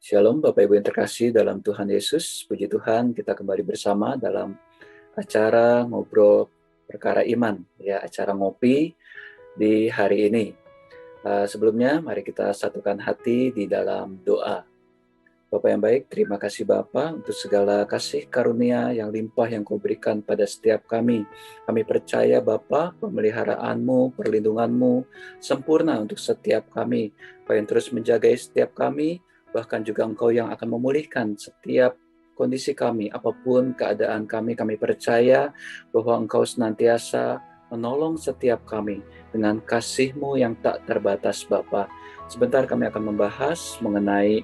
Shalom Bapak Ibu yang terkasih dalam Tuhan Yesus. Puji Tuhan, kita kembali bersama dalam acara ngobrol perkara iman, ya, acara ngopi di hari ini. Sebelumnya mari kita satukan hati di dalam doa. Bapak yang baik, terima kasih Bapa untuk segala kasih karunia yang limpah yang Kau berikan pada setiap kami. Kami percaya Bapa, pemeliharaanmu, perlindunganmu sempurna untuk setiap kami. Kau yang terus menjaga setiap kami, bahkan juga Engkau yang akan memulihkan setiap kondisi kami, apapun keadaan kami percaya bahwa Engkau senantiasa menolong setiap kami dengan kasih-Mu yang tak terbatas Bapa. Sebentar kami akan membahas mengenai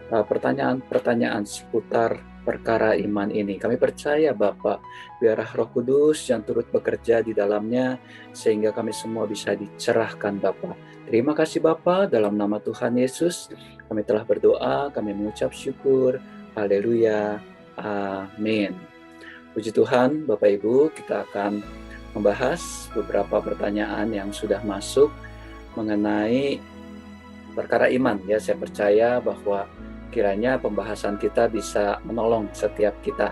pertanyaan-pertanyaan seputar perkara iman ini. Kami percaya Bapa, biarlah Roh Kudus yang turut bekerja di dalamnya, sehingga kami semua bisa dicerahkan Bapa. Terima kasih Bapa, dalam nama Tuhan Yesus, kami telah berdoa, kami mengucap syukur. Haleluya. Amin. Puji Tuhan, Bapak Ibu, kita akan membahas beberapa pertanyaan yang sudah masuk mengenai perkara iman. Ya, saya percaya bahwa kiranya pembahasan kita bisa menolong setiap kita.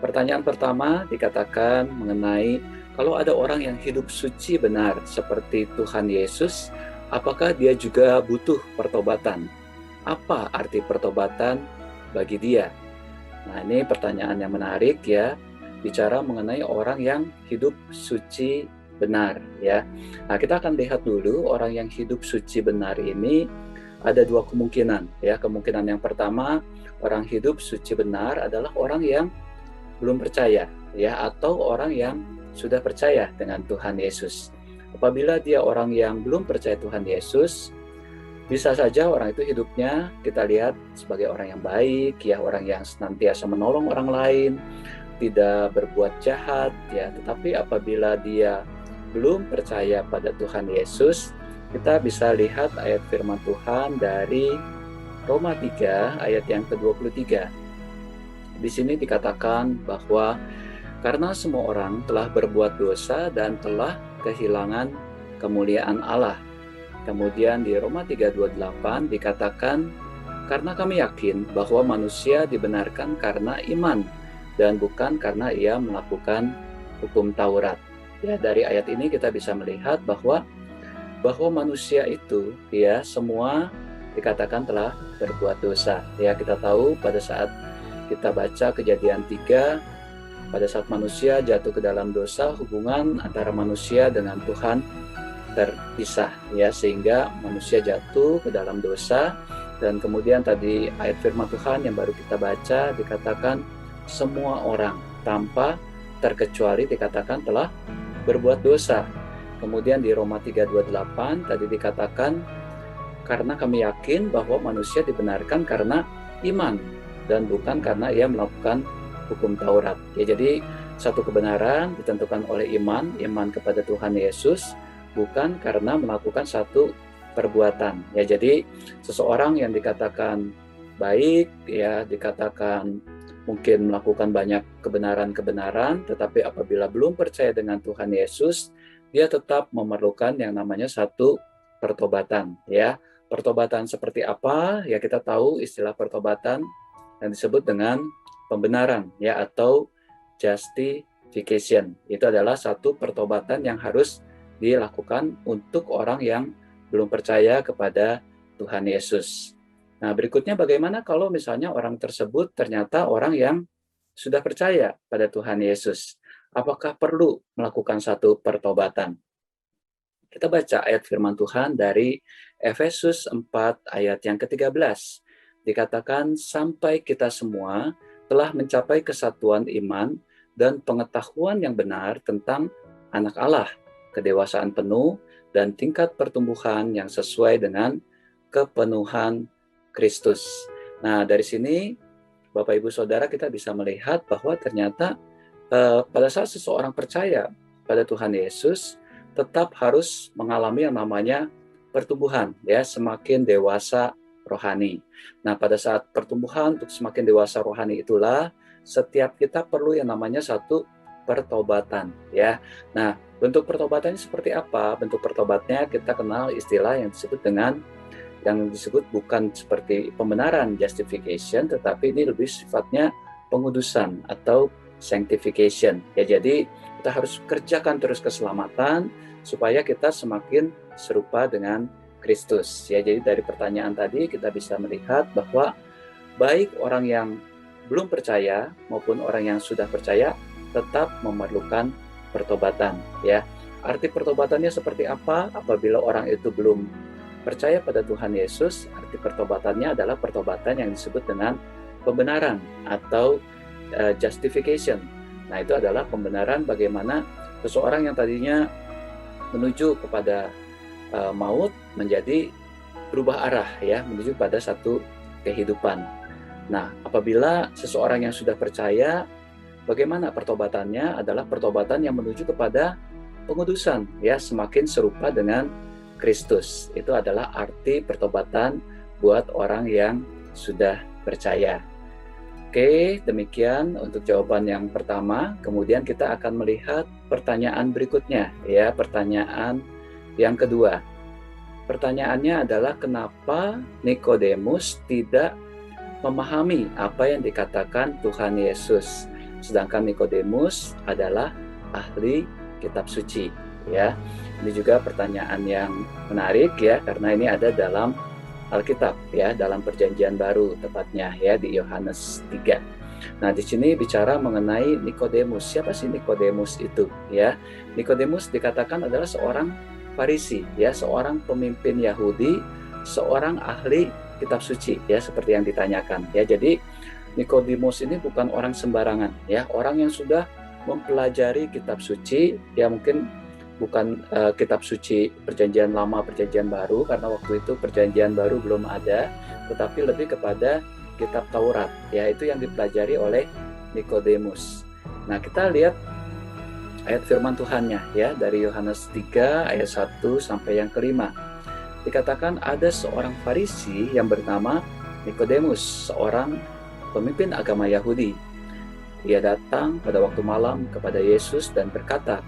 Pertanyaan pertama dikatakan mengenai kalau ada orang yang hidup suci benar seperti Tuhan Yesus, apakah dia juga butuh pertobatan? Apa arti pertobatan bagi dia? Nah, ini pertanyaan yang menarik ya, bicara mengenai orang yang hidup suci benar ya. Nah, kita akan lihat dulu orang yang hidup suci benar ini ada dua kemungkinan ya. Kemungkinan yang pertama, orang hidup suci benar adalah orang yang belum percaya ya, atau orang yang sudah percaya dengan Tuhan Yesus. Apabila dia orang yang belum percaya Tuhan Yesus, bisa saja orang itu hidupnya kita lihat sebagai orang yang baik ya, orang yang senantiasa menolong orang lain, tidak berbuat jahat ya. Tetapi apabila dia belum percaya pada Tuhan Yesus, kita bisa lihat ayat firman Tuhan dari Roma 3 ayat yang ke-23. Di sini dikatakan bahwa karena semua orang telah berbuat dosa dan telah kehilangan kemuliaan Allah. Kemudian di Roma 3:28 dikatakan, karena kami yakin bahwa manusia dibenarkan karena iman dan bukan karena ia melakukan hukum Taurat. Ya, dari ayat ini kita bisa melihat bahwa manusia itu ya semua dikatakan telah berbuat dosa. Ya, kita tahu pada saat kita baca Kejadian 3, pada saat manusia jatuh ke dalam dosa, hubungan antara manusia dengan Tuhan terpisah ya, sehingga manusia jatuh ke dalam dosa. Dan kemudian tadi ayat firman Tuhan yang baru kita baca dikatakan semua orang tanpa terkecuali dikatakan telah berbuat dosa. Kemudian di Roma 3:28 tadi dikatakan karena kami yakin bahwa manusia dibenarkan karena iman dan bukan karena ia melakukan hukum Taurat. Ya, jadi satu kebenaran ditentukan oleh iman kepada Tuhan Yesus, bukan karena melakukan satu perbuatan. Ya, jadi seseorang yang dikatakan baik ya, dikatakan mungkin melakukan banyak kebenaran-kebenaran, tetapi apabila belum percaya dengan Tuhan Yesus, dia tetap memerlukan yang namanya satu pertobatan ya. Pertobatan seperti apa? Ya, kita tahu istilah pertobatan yang disebut dengan pembenaran ya, atau justification. Itu adalah satu pertobatan yang harus dilakukan untuk orang yang belum percaya kepada Tuhan Yesus. Nah, berikutnya bagaimana kalau misalnya orang tersebut ternyata orang yang sudah percaya pada Tuhan Yesus? Apakah perlu melakukan satu pertobatan? Kita baca ayat firman Tuhan dari Efesus 4 ayat yang ke-13. Dikatakan, sampai kita semua telah mencapai kesatuan iman dan pengetahuan yang benar tentang anak Allah, kedewasaan penuh, dan tingkat pertumbuhan yang sesuai dengan kepenuhan Kristus. Nah, dari sini Bapak Ibu Saudara kita bisa melihat bahwa ternyata pada saat seseorang percaya pada Tuhan Yesus, tetap harus mengalami yang namanya pertumbuhan, ya, semakin dewasa rohani. Nah, pada saat pertumbuhan untuk semakin dewasa rohani itulah setiap kita perlu yang namanya satu pertobatan, ya. Nah, bentuk pertobatannya seperti apa? Bentuk pertobatnya kita kenal istilah yang disebut dengan yang disebut bukan seperti pembenaran justification, tetapi ini lebih sifatnya pengudusan atau sanctification. Ya, jadi kita harus kerjakan terus keselamatan supaya kita semakin serupa dengan Kristus. Ya, jadi dari pertanyaan tadi kita bisa melihat bahwa baik orang yang belum percaya maupun orang yang sudah percaya tetap memerlukan pertobatan. Ya, arti pertobatannya seperti apa? Apabila orang itu belum percaya pada Tuhan Yesus, arti pertobatannya adalah pertobatan yang disebut dengan pembenaran atau justification. Nah, itu adalah pembenaran bagaimana seseorang yang tadinya menuju kepada maut menjadi berubah arah, ya, menuju pada satu kehidupan. Nah, apabila seseorang yang sudah percaya, bagaimana pertobatannya? Adalah pertobatan yang menuju kepada pengudusan, ya, semakin serupa dengan Kristus. Itu adalah arti pertobatan buat orang yang sudah percaya. Oke, demikian untuk jawaban yang pertama. Kemudian kita akan melihat pertanyaan berikutnya, ya, pertanyaan yang kedua. Pertanyaannya adalah kenapa Nikodemus tidak memahami apa yang dikatakan Tuhan Yesus, sedangkan Nikodemus adalah ahli kitab suci, ya. Ini juga pertanyaan yang menarik, ya, karena ini ada dalam Alkitab, ya, dalam Perjanjian Baru tepatnya, ya, di Yohanes 3. Nah, di sini bicara mengenai Nikodemus. Siapa sih Nikodemus itu, ya? Nikodemus dikatakan adalah seorang Farisi, ya, seorang pemimpin Yahudi, seorang ahli kitab suci, ya, seperti yang ditanyakan, ya. Jadi Nikodemus ini bukan orang sembarangan, ya, orang yang sudah mempelajari kitab suci, ya, mungkin bukan kitab suci Perjanjian Lama, Perjanjian Baru, karena waktu itu Perjanjian Baru belum ada, tetapi lebih kepada kitab Taurat, ya, itu yang dipelajari oleh Nikodemus. Nah, kita lihat ayat firman Tuhannya, ya, dari Yohanes 3 ayat 1 sampai yang kelima. Dikatakan ada seorang Farisi yang bernama Nikodemus, seorang pemimpin agama Yahudi. Ia datang pada waktu malam kepada Yesus dan berkata,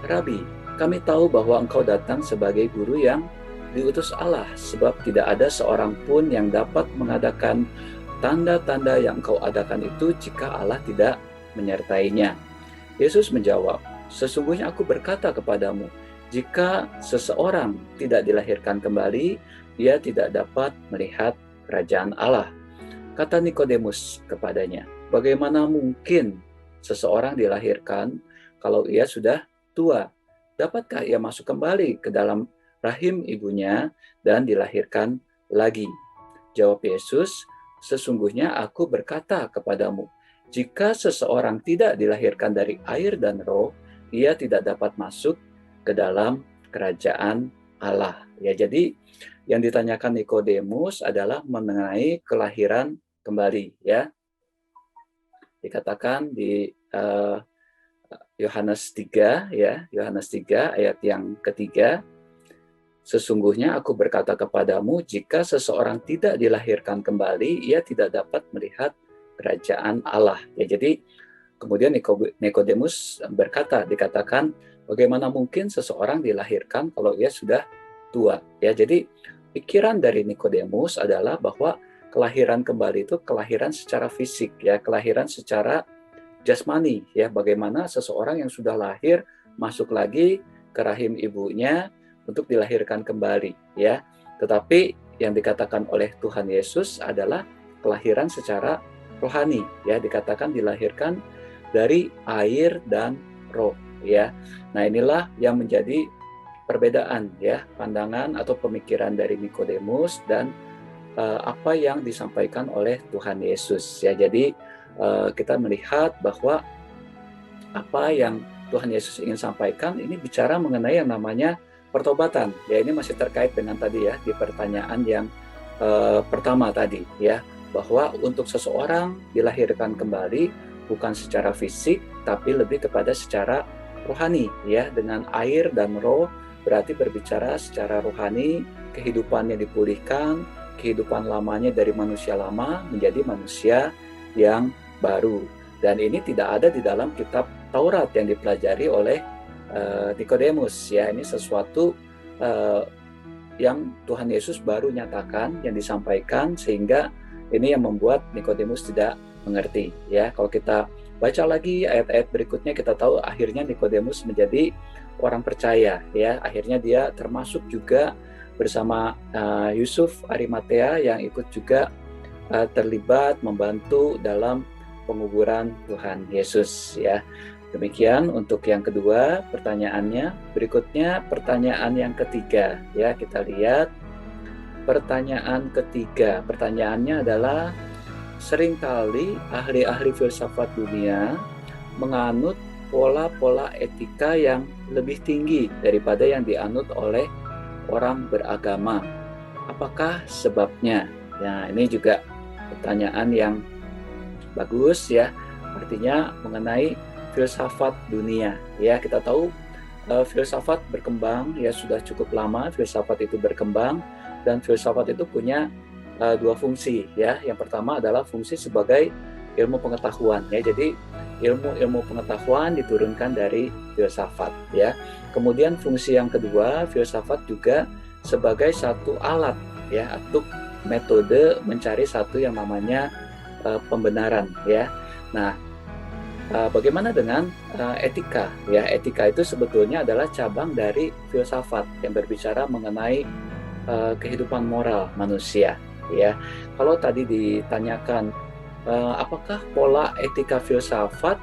"Rabi, kami tahu bahwa engkau datang sebagai guru yang diutus Allah, sebab tidak ada seorang pun yang dapat mengadakan tanda-tanda yang engkau adakan itu jika Allah tidak menyertainya." Yesus menjawab, "Sesungguhnya aku berkata kepadamu, jika seseorang tidak dilahirkan kembali, ia tidak dapat melihat kerajaan Allah." Kata Nikodemus kepadanya, "Bagaimana mungkin seseorang dilahirkan kalau ia sudah tua? Dapatkah ia masuk kembali ke dalam rahim ibunya dan dilahirkan lagi?" Jawab Yesus, "Sesungguhnya aku berkata kepadamu, jika seseorang tidak dilahirkan dari air dan roh, ia tidak dapat masuk ke dalam kerajaan Allah." Ya, jadi yang ditanyakan Nikodemus adalah mengenai kelahiran kembali, ya. Dikatakan di Yohanes 3, ya, Yohanes 3 ayat yang ketiga, "Sesungguhnya aku berkata kepadamu, jika seseorang tidak dilahirkan kembali, ia tidak dapat melihat kerajaan Allah." Ya, jadi kemudian Nikodemus berkata, dikatakan, bagaimana mungkin seseorang dilahirkan kalau ia sudah tua? Ya, jadi pikiran dari Nikodemus adalah bahwa kelahiran kembali itu kelahiran secara fisik, ya, kelahiran secara jasmani, ya, bagaimana seseorang yang sudah lahir masuk lagi ke rahim ibunya untuk dilahirkan kembali, ya. Tetapi yang dikatakan oleh Tuhan Yesus adalah kelahiran secara rohani, ya, dikatakan dilahirkan dari air dan roh, ya. Nah, inilah yang menjadi perbedaan, ya, pandangan atau pemikiran dari Nikodemus dan apa yang disampaikan oleh Tuhan Yesus, ya. Jadi kita melihat bahwa apa yang Tuhan Yesus ingin sampaikan ini bicara mengenai yang namanya pertobatan. Ya, ini masih terkait dengan tadi, ya, di pertanyaan yang pertama tadi, ya, bahwa untuk seseorang dilahirkan kembali bukan secara fisik tapi lebih kepada secara rohani, ya, dengan air dan roh, berarti berbicara secara rohani, kehidupannya dipulihkan, kehidupan lamanya dari manusia lama menjadi manusia yang baru. Dan ini tidak ada di dalam kitab Taurat yang dipelajari oleh Nikodemus, ya. Ini sesuatu yang Tuhan Yesus baru nyatakan, yang disampaikan, sehingga ini yang membuat Nikodemus tidak mengerti. Ya, kalau kita baca lagi ayat-ayat berikutnya, kita tahu akhirnya Nikodemus menjadi orang percaya. Ya, akhirnya dia termasuk juga bersama Yusuf Arimatea yang ikut juga terlibat membantu dalam penguburan Tuhan Yesus. Ya, demikian untuk yang kedua pertanyaannya. Berikutnya pertanyaan yang ketiga. Ya, kita lihat pertanyaan ketiga. Pertanyaannya adalah, seringkali ahli-ahli filsafat dunia menganut pola-pola etika yang lebih tinggi daripada yang dianut oleh orang beragama. Apakah sebabnya? Ya, ini juga pertanyaan yang bagus ya. Artinya mengenai filsafat dunia. Ya, kita tahu filsafat berkembang ya, sudah cukup lama filsafat itu berkembang, dan filsafat itu punya dua fungsi ya. Yang pertama adalah fungsi sebagai ilmu pengetahuan ya. Jadi ilmu pengetahuan diturunkan dari filsafat ya. Kemudian fungsi yang kedua, filsafat juga sebagai satu alat ya, untuk metode mencari satu yang namanya pembenaran ya. Nah, bagaimana dengan etika ya? Etika itu sebetulnya adalah cabang dari filsafat yang berbicara mengenai kehidupan moral manusia ya. Kalau tadi ditanyakan apakah pola etika filsafat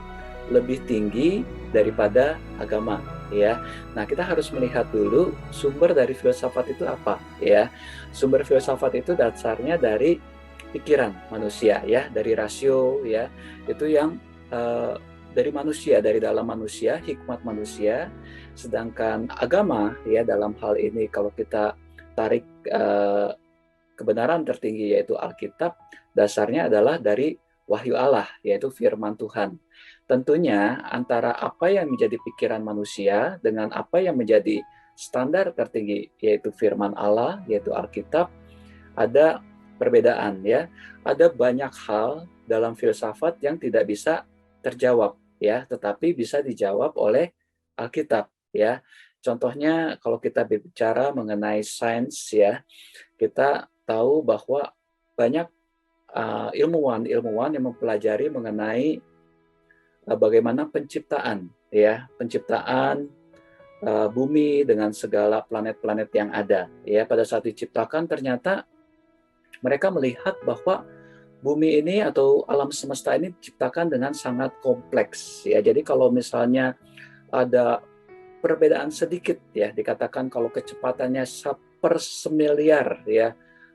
lebih tinggi daripada agama ya. Nah, kita harus melihat dulu sumber dari filsafat itu apa ya. Sumber filsafat itu dasarnya dari pikiran manusia ya, dari rasio ya. Itu yang dari manusia, dari dalam manusia, hikmat manusia. Sedangkan agama ya, dalam hal ini kalau kita tarik kebenaran tertinggi yaitu Alkitab, dasarnya adalah dari wahyu Allah, yaitu firman Tuhan. Tentunya antara apa yang menjadi pikiran manusia dengan apa yang menjadi standar tertinggi yaitu firman Allah, yaitu Alkitab, ada perbedaan ya. Ada banyak hal dalam filsafat yang tidak bisa terjawab ya, tetapi bisa dijawab oleh Alkitab ya. Contohnya kalau kita berbicara mengenai sains ya, kita tahu bahwa banyak ilmuwan yang mempelajari mengenai bagaimana penciptaan ya, penciptaan bumi dengan segala planet-planet yang ada ya. Pada saat diciptakan ternyata mereka melihat bahwa bumi ini atau alam semesta ini diciptakan dengan sangat kompleks ya. Jadi kalau misalnya ada perbedaan sedikit ya, dikatakan kalau kecepatannya per semiliar ya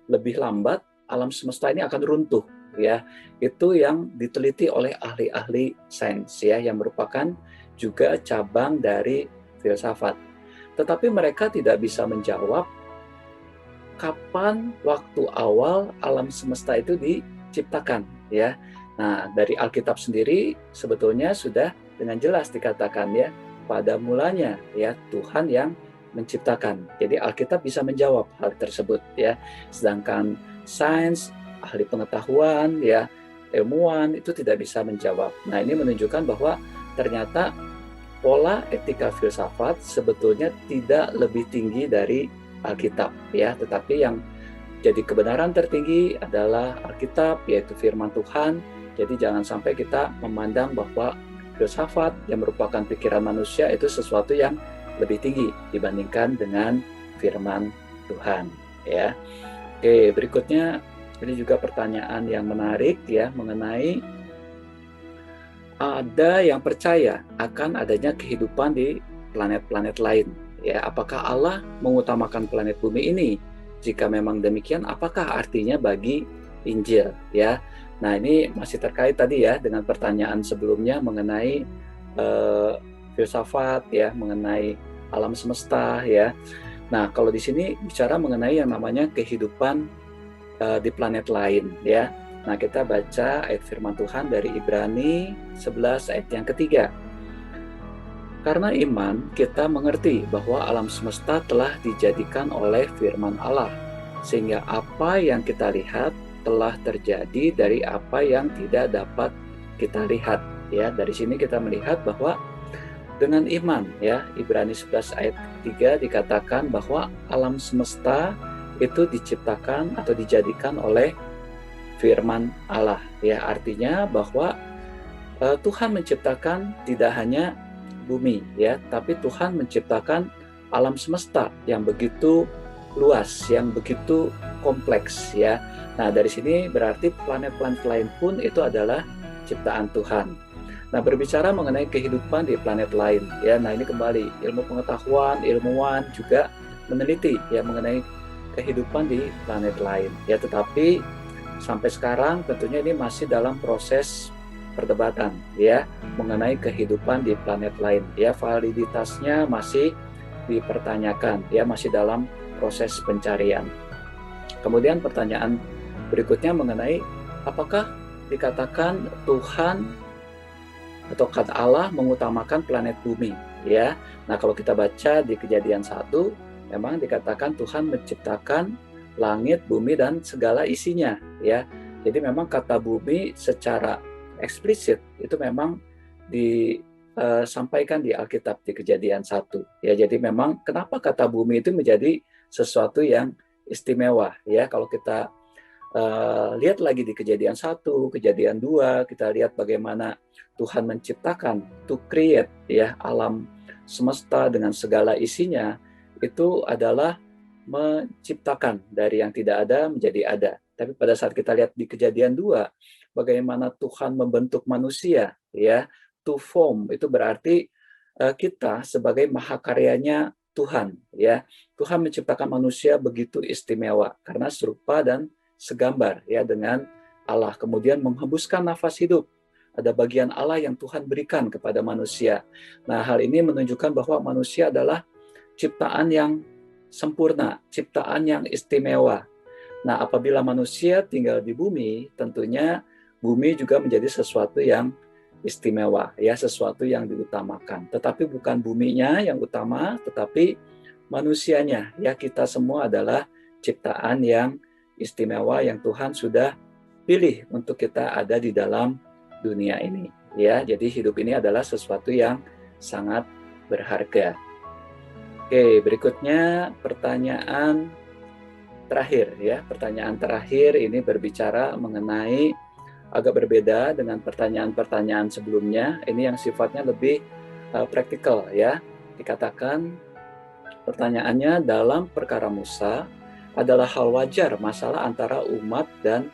lebih lambat, alam semesta ini akan runtuh ya. Itu yang diteliti oleh ahli-ahli sains ya, yang merupakan juga cabang dari filsafat. Tetapi mereka tidak bisa menjawab kapan waktu awal alam semesta itu diciptakan ya. Nah, dari Alkitab sendiri sebetulnya sudah dengan jelas dikatakan ya, pada mulanya ya Tuhan yang menciptakan. Jadi Alkitab bisa menjawab hal tersebut ya. Sedangkan sains, ahli pengetahuan ya, ilmuwan itu tidak bisa menjawab. Nah, ini menunjukkan bahwa ternyata pola etika filsafat sebetulnya tidak lebih tinggi dari Alkitab ya, tetapi yang jadi kebenaran tertinggi adalah Alkitab, yaitu firman Tuhan. Jadi jangan sampai kita memandang bahwa filsafat yang merupakan pikiran manusia itu sesuatu yang lebih tinggi dibandingkan dengan firman Tuhan ya. Oke, berikutnya ini juga pertanyaan yang menarik ya, mengenai ada yang percaya akan adanya kehidupan di planet-planet lain ya. Apakah Allah mengutamakan planet bumi ini? Jika memang demikian, apakah artinya bagi Injil ya? Nah, ini masih terkait tadi ya dengan pertanyaan sebelumnya mengenai filsafat ya, mengenai alam semesta ya. Nah, kalau di sini bicara mengenai yang namanya kehidupan di planet lain ya. Nah, kita baca ayat firman Tuhan dari Ibrani 11 ayat yang ketiga. Karena iman kita mengerti bahwa alam semesta telah dijadikan oleh firman Allah, sehingga apa yang kita lihat telah terjadi dari apa yang tidak dapat kita lihat ya. Dari sini kita melihat bahwa dengan iman ya, Ibrani 11 ayat ketiga dikatakan bahwa alam semesta itu diciptakan atau dijadikan oleh firman Allah. Ya, artinya bahwa Tuhan menciptakan tidak hanya bumi, ya, tapi Tuhan menciptakan alam semesta yang begitu luas, yang begitu kompleks, ya. Nah, dari sini berarti planet-planet lain pun itu adalah ciptaan Tuhan. Nah, berbicara mengenai kehidupan di planet lain, ya. Nah, ini kembali ilmu pengetahuan, ilmuwan juga meneliti ya mengenai kehidupan di planet lain, ya. Tetapi sampai sekarang tentunya ini masih dalam proses perdebatan ya mengenai kehidupan di planet lain, ya. Validitasnya masih dipertanyakan, ya, masih dalam proses pencarian. Kemudian pertanyaan berikutnya mengenai apakah dikatakan Tuhan atau kata Allah mengutamakan planet bumi, ya. Nah, kalau kita baca di Kejadian 1, memang dikatakan Tuhan menciptakan langit, bumi dan segala isinya, ya. Jadi memang kata bumi secara eksplisit itu memang disampaikan di Alkitab di Kejadian 1, ya. Jadi memang kenapa kata bumi itu menjadi sesuatu yang istimewa, ya. Kalau kita lihat lagi di Kejadian 1, Kejadian 2, kita lihat bagaimana Tuhan menciptakan, to create, ya, alam semesta dengan segala isinya, itu adalah menciptakan dari yang tidak ada menjadi ada. Tapi pada saat kita lihat di Kejadian 2, bagaimana Tuhan membentuk manusia, ya, to form, itu berarti kita sebagai mahakaryanya Tuhan, ya. Tuhan menciptakan manusia begitu istimewa karena serupa dan segambar, ya, dengan Allah. Kemudian menghembuskan nafas hidup. Ada bagian Allah yang Tuhan berikan kepada manusia. Nah, hal ini menunjukkan bahwa manusia adalah ciptaan yang sempurna, ciptaan yang istimewa. Nah, apabila manusia tinggal di bumi, tentunya bumi juga menjadi sesuatu yang istimewa, ya, sesuatu yang diutamakan. Tetapi bukan buminya yang utama, tetapi manusianya, ya. Kita semua adalah ciptaan yang istimewa yang Tuhan sudah pilih untuk kita ada di dalam dunia ini, ya. Jadi hidup ini adalah sesuatu yang sangat berharga. Oke, berikutnya pertanyaan terakhir, ya. Pertanyaan terakhir ini berbicara mengenai agak berbeda dengan pertanyaan-pertanyaan sebelumnya. Ini yang sifatnya lebih praktikal, ya. Dikatakan pertanyaannya, dalam perkara Musa adalah hal wajar masalah antara umat dan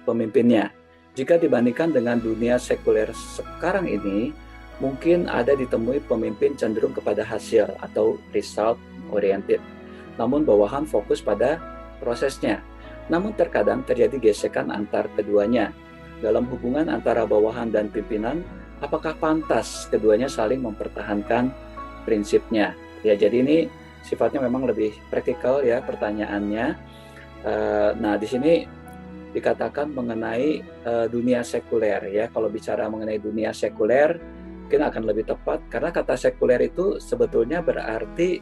pemimpinnya. Jika dibandingkan dengan dunia sekuler sekarang ini, mungkin ada ditemui pemimpin cenderung kepada hasil atau result oriented, namun bawahan fokus pada prosesnya. Namun terkadang terjadi gesekan antar keduanya. Dalam hubungan antara bawahan dan pimpinan, apakah pantas keduanya saling mempertahankan prinsipnya? Ya, jadi ini sifatnya memang lebih praktikal, ya, pertanyaannya. Nah, di sini dikatakan mengenai dunia sekuler, ya. Kalau bicara mengenai dunia sekuler, mungkin akan lebih tepat karena kata sekuler itu sebetulnya berarti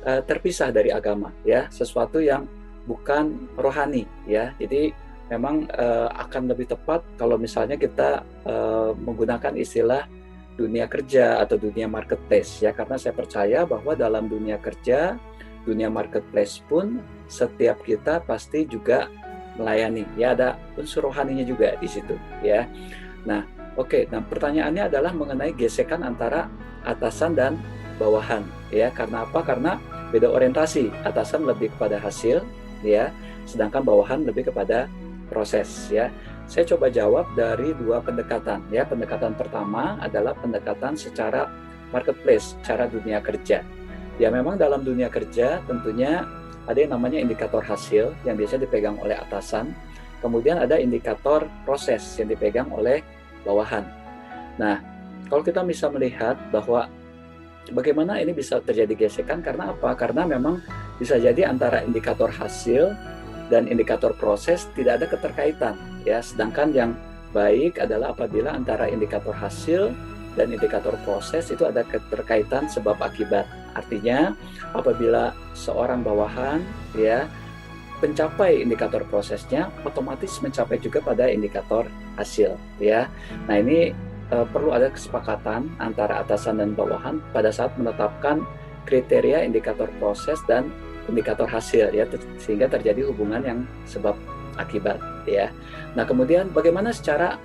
terpisah dari agama, ya, sesuatu yang bukan rohani, ya. Jadi memang akan lebih tepat kalau misalnya kita menggunakan istilah dunia kerja atau dunia marketplace, ya, karena saya percaya bahwa dalam dunia kerja, dunia marketplace pun setiap kita pasti juga melayani, ya, ada unsur rohaninya juga di situ, ya. Nah, oke. Nah, pertanyaannya adalah mengenai gesekan antara atasan dan bawahan, ya. Karena apa? Karena beda orientasi. Atasan lebih kepada hasil, ya, sedangkan bawahan lebih kepada proses, ya. Saya coba jawab dari dua pendekatan, ya. Pendekatan pertama adalah pendekatan secara marketplace, secara dunia kerja. Ya, memang dalam dunia kerja tentunya ada yang namanya indikator hasil yang biasanya dipegang oleh atasan. Kemudian ada indikator proses yang dipegang oleh bawahan. Nah, kalau kita bisa melihat bahwa bagaimana ini bisa terjadi gesekan, karena apa? Karena memang bisa jadi antara indikator hasil dan indikator proses tidak ada keterkaitan, ya. Sedangkan yang baik adalah apabila antara indikator hasil dan indikator proses itu ada keterkaitan sebab akibat. Artinya apabila seorang bawahan, ya, mencapai indikator prosesnya, otomatis mencapai juga pada indikator hasil, ya. Nah, ini perlu ada kesepakatan antara atasan dan bawahan pada saat menetapkan kriteria indikator proses dan indikator hasil ya, sehingga terjadi hubungan yang sebab akibat ya. Nah, kemudian bagaimana secara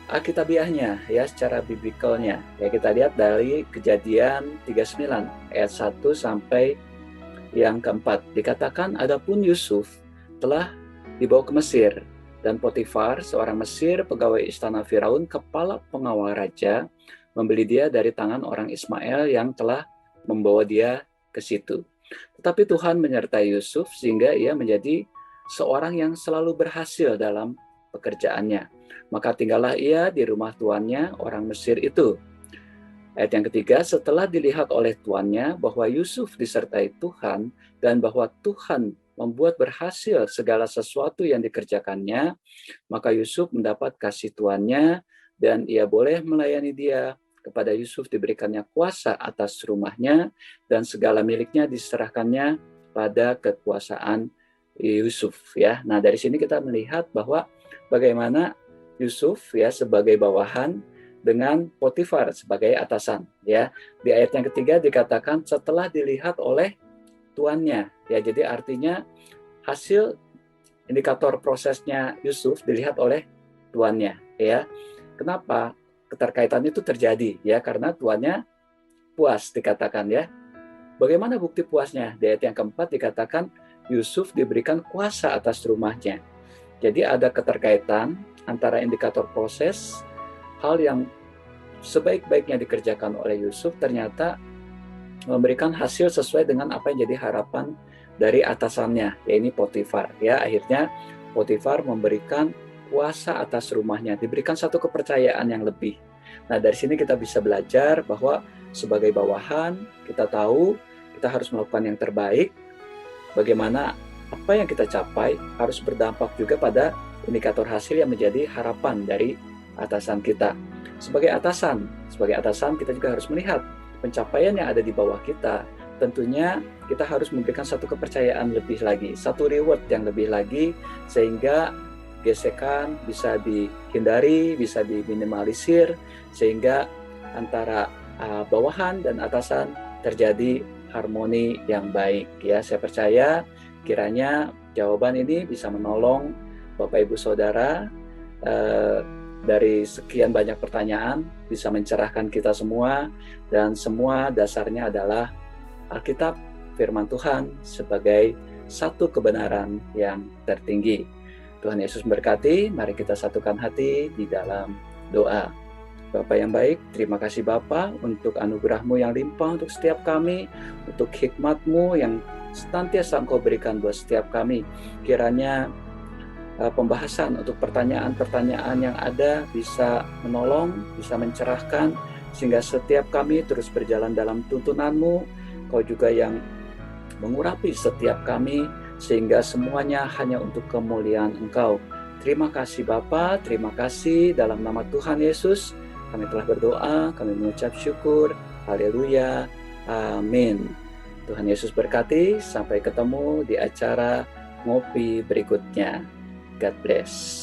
alkitabiahnya ya, secara biblikalnya ya, kita lihat dari Kejadian 39 ayat 1 sampai yang keempat. Dikatakan, adapun Yusuf telah dibawa ke Mesir, dan Potifar seorang Mesir, pegawai istana Firaun, kepala pengawal raja, membeli dia dari tangan orang Ismail yang telah membawa dia ke situ. Tetapi Tuhan menyertai Yusuf sehingga ia menjadi seorang yang selalu berhasil dalam pekerjaannya. Maka tinggallah ia di rumah tuannya, orang Mesir itu. Ayat yang ketiga, setelah dilihat oleh tuannya bahwa Yusuf disertai Tuhan dan bahwa Tuhan membuat berhasil segala sesuatu yang dikerjakannya, maka Yusuf mendapat kasih tuannya dan ia boleh melayani dia. Kepada Yusuf diberikannya kuasa atas rumahnya dan segala miliknya diserahkannya pada kekuasaan Yusuf ya. Nah, dari sini kita melihat bahwa bagaimana Yusuf ya sebagai bawahan dengan Potifar sebagai atasan ya. Di ayat yang ketiga dikatakan setelah dilihat oleh tuannya ya. Jadi artinya hasil indikator prosesnya Yusuf dilihat oleh tuannya ya. Kenapa keterkaitan itu terjadi ya? Karena tuannya puas dikatakan ya. Bagaimana bukti puasnya? Di ayat yang keempat dikatakan Yusuf diberikan kuasa atas rumahnya. Jadi ada keterkaitan antara indikator proses, hal yang sebaik-baiknya dikerjakan oleh Yusuf ternyata memberikan hasil sesuai dengan apa yang jadi harapan dari atasannya, yaitu Potifar. Ya, akhirnya Potifar memberikan kuasa atas rumahnya, diberikan satu kepercayaan yang lebih. Nah, dari sini kita bisa belajar bahwa sebagai bawahan, kita tahu kita harus melakukan yang terbaik. Bagaimana apa yang kita capai harus berdampak juga pada indikator hasil yang menjadi harapan dari atasan kita. Sebagai atasan kita juga harus melihat pencapaian yang ada di bawah kita. Tentunya kita harus memberikan satu kepercayaan lebih lagi, satu reward yang lebih lagi, sehingga gesekan bisa dihindari, bisa diminimalisir, sehingga antara bawahan dan atasan terjadi harmoni yang baik ya. Saya percaya kiranya jawaban ini bisa menolong Bapak Ibu Saudara dari sekian banyak pertanyaan, bisa mencerahkan kita semua, dan semua dasarnya adalah Alkitab, firman Tuhan sebagai satu kebenaran yang tertinggi. Tuhan Yesus memberkati, mari kita satukan hati di dalam doa. Bapa yang baik, terima kasih Bapa untuk anugerah-Mu yang limpah untuk setiap kami, untuk hikmat-Mu yang senantiasa Engkau berikan buat setiap kami. Kiranya pembahasan untuk pertanyaan-pertanyaan yang ada bisa menolong, bisa mencerahkan, sehingga setiap kami terus berjalan dalam tuntunan-Mu. Kau juga yang mengurapi setiap kami, sehingga semuanya hanya untuk kemuliaan Engkau. Terima kasih Bapa, terima kasih dalam nama Tuhan Yesus. Kami telah berdoa, kami mengucap syukur. Haleluya, amin. Tuhan Yesus berkati, sampai ketemu di acara ngopi berikutnya. God bless.